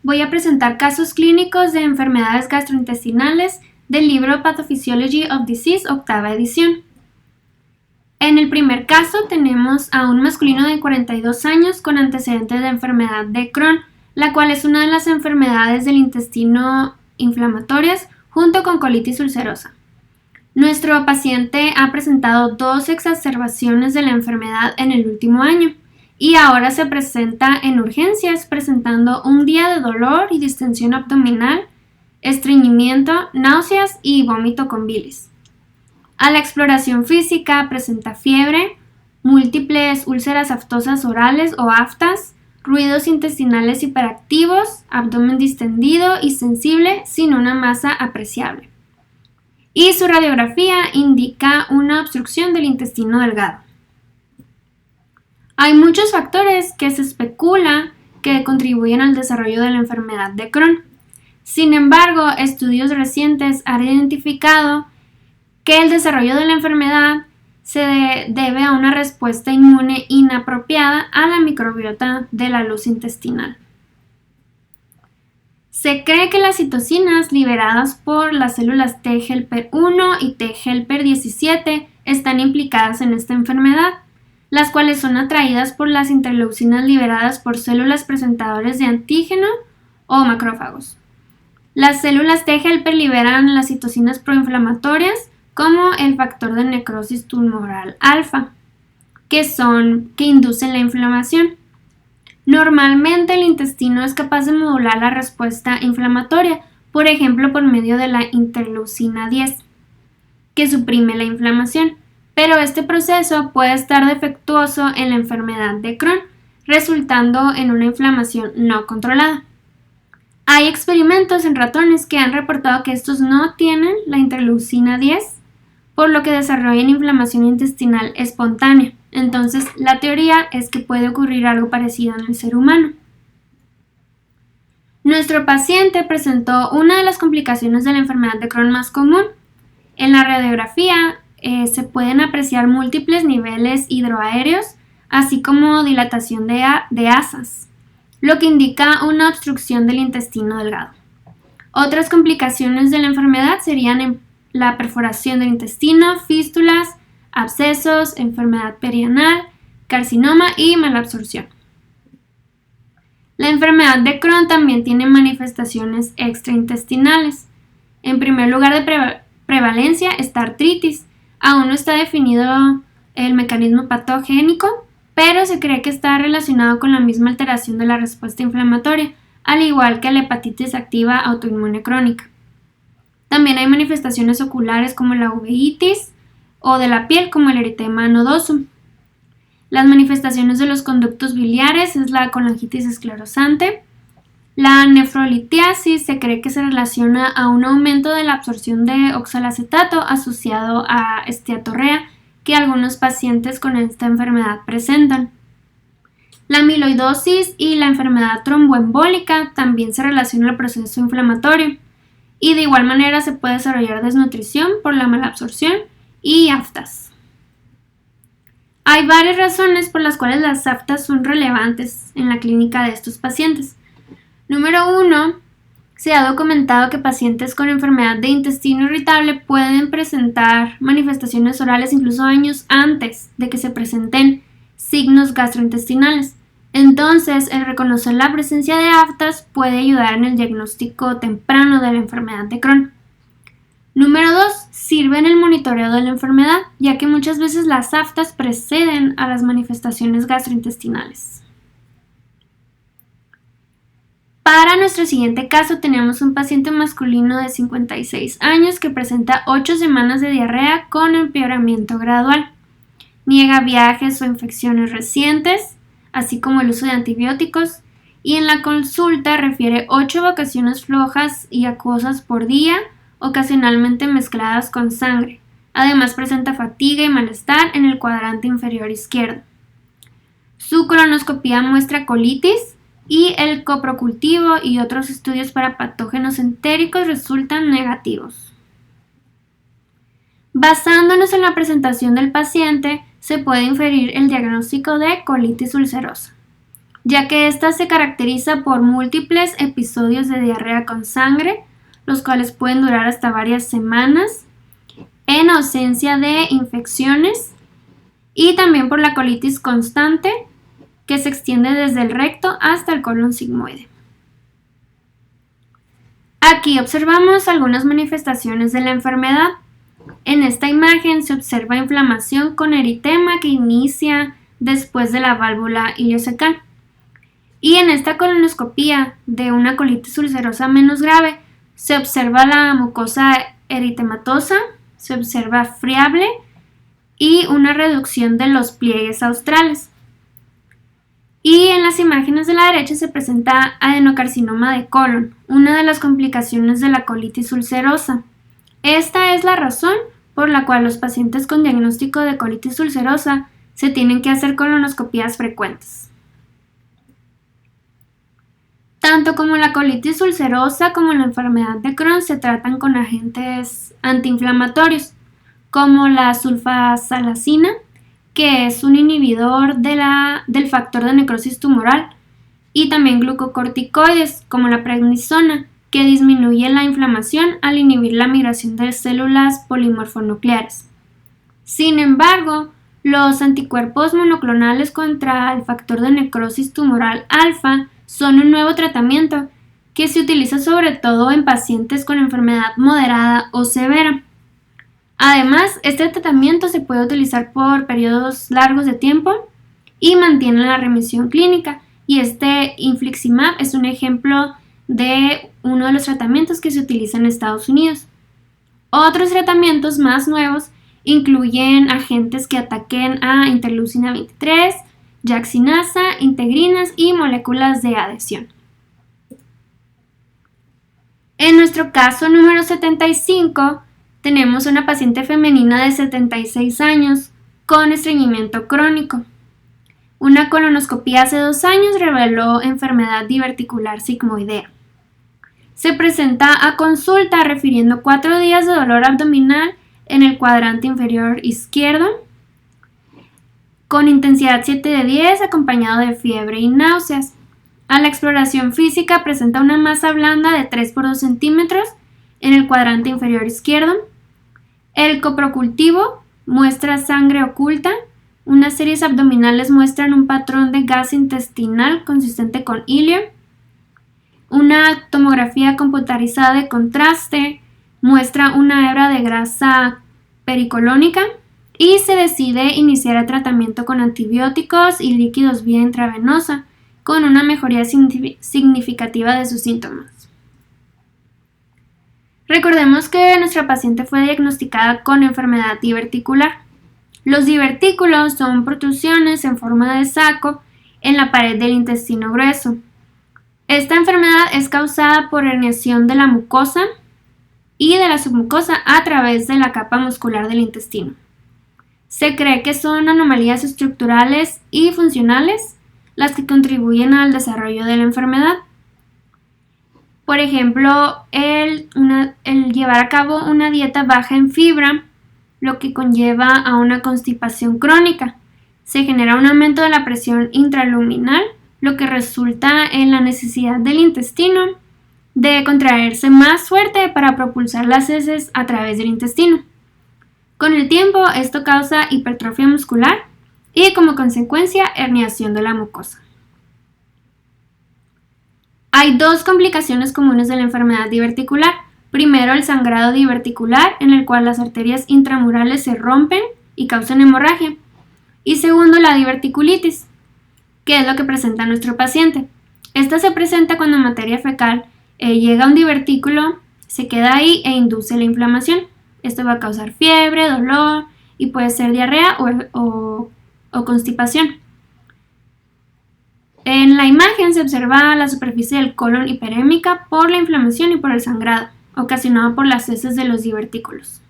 voy a presentar casos clínicos de enfermedades gastrointestinales del libro Pathophysiology of Disease, octava edición. En el primer caso tenemos a un masculino de 42 años con antecedentes de enfermedad de Crohn, la cual es una de las enfermedades del intestino inflamatorias junto con colitis ulcerosa. Nuestro paciente ha presentado 2 exacerbaciones de la enfermedad en el último año y ahora se presenta en urgencias presentando un día de dolor y distensión abdominal, estreñimiento, náuseas y vómito con bilis. A la exploración física presenta fiebre, múltiples úlceras aftosas orales o aftas, ruidos intestinales hiperactivos, abdomen distendido y sensible sin una masa apreciable. Y su radiografía indica una obstrucción del intestino delgado. Hay muchos factores que se especula que contribuyen al desarrollo de la enfermedad de Crohn. Sin embargo, estudios recientes han identificado que el desarrollo de la enfermedad se debe a una respuesta inmune inapropiada a la microbiota de la luz intestinal. Se cree que las citocinas liberadas por las células T helper 1 y T helper 17 están implicadas en esta enfermedad, las cuales son atraídas por las interleucinas liberadas por células presentadoras de antígeno o macrófagos. Las células T helper liberan las citocinas proinflamatorias como el factor de necrosis tumoral alfa, que inducen la inflamación. Normalmente el intestino es capaz de modular la respuesta inflamatoria, por ejemplo por medio de la interleucina 10, que suprime la inflamación, pero este proceso puede estar defectuoso en la enfermedad de Crohn, resultando en una inflamación no controlada. Hay experimentos en ratones que han reportado que estos no tienen la interleucina 10, por lo que desarrollan inflamación intestinal espontánea. Entonces, la teoría es que puede ocurrir algo parecido en el ser humano. Nuestro paciente presentó una de las complicaciones de la enfermedad de Crohn más común. En la radiografía se pueden apreciar múltiples niveles hidroaéreos, así como dilatación de asas, lo que indica una obstrucción del intestino delgado. Otras complicaciones de la enfermedad serían la perforación del intestino, fístulas, abscesos, enfermedad perianal, carcinoma y malabsorción. La enfermedad de Crohn también tiene manifestaciones extraintestinales. En primer lugar de prevalencia está artritis. Aún no está definido el mecanismo patogénico, pero se cree que está relacionado con la misma alteración de la respuesta inflamatoria, al igual que la hepatitis activa autoinmune crónica. También hay manifestaciones oculares como la uveitis o de la piel como el eritema nodosum. Las manifestaciones de los conductos biliares es la colangitis esclerosante. La nefrolitiasis se cree que se relaciona a un aumento de la absorción de oxalacetato asociado a esteatorrea que algunos pacientes con esta enfermedad presentan. La amiloidosis y la enfermedad tromboembólica también se relacionan al proceso inflamatorio y de igual manera se puede desarrollar desnutrición por la malabsorción y aftas. Hay varias razones por las cuales las aftas son relevantes en la clínica de estos pacientes. Número 1. Se ha documentado que pacientes con enfermedad de intestino irritable pueden presentar manifestaciones orales incluso años antes de que se presenten signos gastrointestinales. Entonces, el reconocer la presencia de aftas puede ayudar en el diagnóstico temprano de la enfermedad de Crohn. Número 2. Sirve en el monitoreo de la enfermedad, ya que muchas veces las aftas preceden a las manifestaciones gastrointestinales. Para nuestro siguiente caso tenemos un paciente masculino de 56 años que presenta 8 semanas de diarrea con empeoramiento gradual. Niega viajes o infecciones recientes, así como el uso de antibióticos, y en la consulta refiere 8 evacuaciones flojas y acuosas por día, ocasionalmente mezcladas con sangre. Además presenta fatiga y malestar en el cuadrante inferior izquierdo. Su colonoscopia muestra colitis y el coprocultivo y otros estudios para patógenos entéricos resultan negativos. Basándonos en la presentación del paciente, se puede inferir el diagnóstico de colitis ulcerosa. ya que ésta se caracteriza por múltiples episodios de diarrea con sangre, los cuales pueden durar hasta varias semanas, en ausencia de infecciones, y también por la colitis constante, que se extiende desde el recto hasta el colon sigmoide. Aquí observamos algunas manifestaciones de la enfermedad. En esta imagen se observa inflamación con eritema que inicia después de la válvula ileocecal. Y en esta colonoscopía de una colitis ulcerosa menos grave se observa la mucosa eritematosa, se observa friable y una reducción de los pliegues australes. Y en las imágenes de la derecha se presenta adenocarcinoma de colon, una de las complicaciones de la colitis ulcerosa. Esta es la razón por la cual los pacientes con diagnóstico de colitis ulcerosa se tienen que hacer colonoscopías frecuentes. Tanto como la colitis ulcerosa como la enfermedad de Crohn se tratan con agentes antiinflamatorios, como la sulfasalacina, que es un inhibidor del factor de necrosis tumoral, y también glucocorticoides, como la prednisona, que disminuye la inflamación al inhibir la migración de células polimorfonucleares. Sin embargo, los anticuerpos monoclonales contra el factor de necrosis tumoral alfa son un nuevo tratamiento que se utiliza sobre todo en pacientes con enfermedad moderada o severa. Además, este tratamiento se puede utilizar por periodos largos de tiempo y mantiene la remisión clínica, y este infliximab es un ejemplo de uno de los tratamientos que se utiliza en Estados Unidos. Otros tratamientos más nuevos incluyen agentes que ataquen a interleucina 23, yaxinasa, integrinas y moléculas de adhesión. En nuestro caso número 75, tenemos una paciente femenina de 76 años con estreñimiento crónico. Una colonoscopía hace 2 años reveló enfermedad diverticular sigmoidea. Se presenta a consulta refiriendo 4 días de dolor abdominal en el cuadrante inferior izquierdo, con intensidad 7 de 10 acompañado de fiebre y náuseas. A la exploración física presenta una masa blanda de 3 por 2 centímetros en el cuadrante inferior izquierdo. El coprocultivo muestra sangre oculta. Unas series abdominales muestran un patrón de gas intestinal consistente con hilio. Una tomografía computarizada de contraste muestra una hebra de grasa pericolónica y se decide iniciar el tratamiento con antibióticos y líquidos vía intravenosa, con una mejoría significativa de sus síntomas. Recordemos que nuestra paciente fue diagnosticada con enfermedad diverticular. Los divertículos son protrusiones en forma de saco en la pared del intestino grueso. Esta enfermedad es causada por herniación de la mucosa y de la submucosa a través de la capa muscular del intestino. Se cree que son anomalías estructurales y funcionales las que contribuyen al desarrollo de la enfermedad. Por ejemplo, el llevar a cabo una dieta baja en fibra, lo que conlleva a una constipación crónica. Se genera un aumento de la presión intraluminal, lo que resulta en la necesidad del intestino de contraerse más fuerte para propulsar las heces a través del intestino. Con el tiempo, esto causa hipertrofia muscular y, como consecuencia, herniación de la mucosa. Hay 2 complicaciones comunes de la enfermedad diverticular. Primero, el sangrado diverticular, en el cual las arterias intramurales se rompen y causan hemorragia. Y segundo, la diverticulitis, que es lo que presenta nuestro paciente. Esta se presenta cuando materia fecal llega a un divertículo, se queda ahí e induce la inflamación. Esto va a causar fiebre, dolor y puede ser diarrea o constipación. En la imagen se observa la superficie del colon hiperémica por la inflamación y por el sangrado, ocasionado por las heces de los divertículos.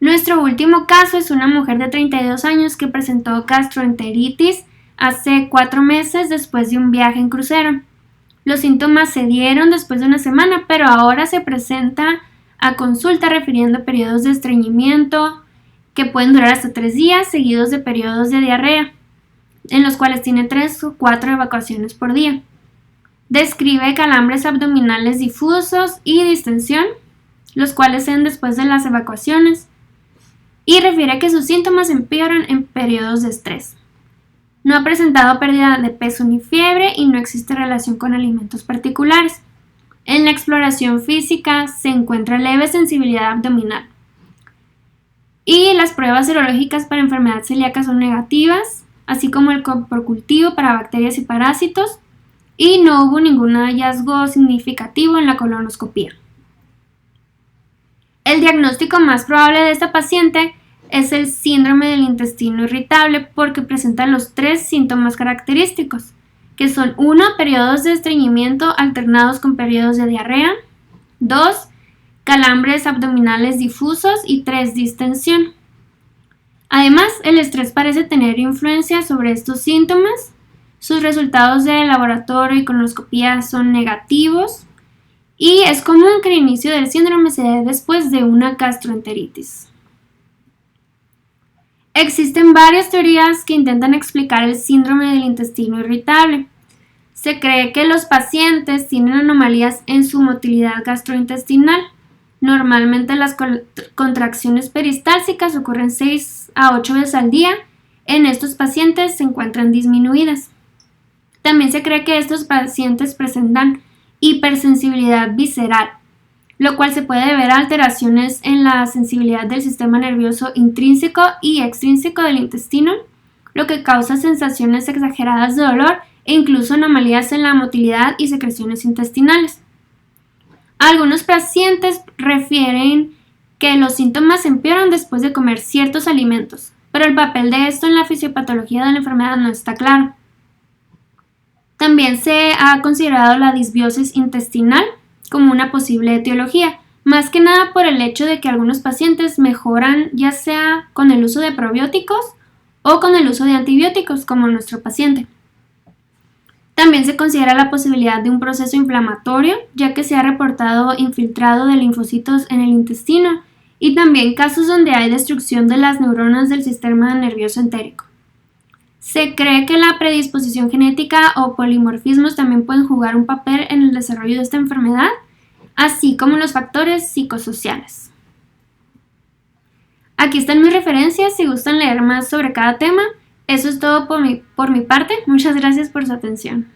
Nuestro último caso es una mujer de 32 años que presentó gastroenteritis hace 4 meses después de un viaje en crucero. Los síntomas se dieron después de una semana, pero ahora se presenta a consulta refiriendo periodos de estreñimiento que pueden durar hasta 3 días seguidos de periodos de diarrea. en los cuales tiene 3 o 4 evacuaciones por día. Describe calambres abdominales difusos y distensión, los cuales se dan después de las evacuaciones, y refiere que sus síntomas empeoran en periodos de estrés. No ha presentado pérdida de peso ni fiebre y no existe relación con alimentos particulares. En la exploración física se encuentra leve sensibilidad abdominal. Y las pruebas serológicas para enfermedad celíaca son negativas, así como el por cultivo para bacterias y parásitos, y no hubo ningún hallazgo significativo en la colonoscopía. El diagnóstico más probable de esta paciente es el síndrome del intestino irritable porque presenta los 3 síntomas característicos, que son 1. Periodos de estreñimiento alternados con periodos de diarrea, 2. Calambres abdominales difusos y 3. Distensión. Además, el estrés parece tener influencia sobre estos síntomas. Sus resultados de laboratorio y colonoscopía son negativos y es común que el inicio del síndrome se dé después de una gastroenteritis. Existen varias teorías que intentan explicar el síndrome del intestino irritable. Se cree que los pacientes tienen anomalías en su motilidad gastrointestinal. Normalmente las contracciones peristálticas ocurren 6 a 8 veces al día. En estos pacientes se encuentran disminuidas. También se cree que estos pacientes presentan hipersensibilidad visceral, lo cual se puede deber a alteraciones en la sensibilidad del sistema nervioso intrínseco y extrínseco del intestino, lo que causa sensaciones exageradas de dolor e incluso anomalías en la motilidad y secreciones intestinales. Algunos pacientes refieren que los síntomas empeoran después de comer ciertos alimentos, pero el papel de esto en la fisiopatología de la enfermedad no está claro. También se ha considerado la disbiosis intestinal como una posible etiología, más que nada por el hecho de que algunos pacientes mejoran ya sea con el uso de probióticos o con el uso de antibióticos, como nuestro paciente. También se considera la posibilidad de un proceso inflamatorio, ya que se ha reportado infiltrado de linfocitos en el intestino y también casos donde hay destrucción de las neuronas del sistema nervioso entérico. Se cree que la predisposición genética o polimorfismos también pueden jugar un papel en el desarrollo de esta enfermedad, así como los factores psicosociales. Aquí están mis referencias si gustan leer más sobre cada tema. Eso es todo por mi parte. Muchas gracias por su atención.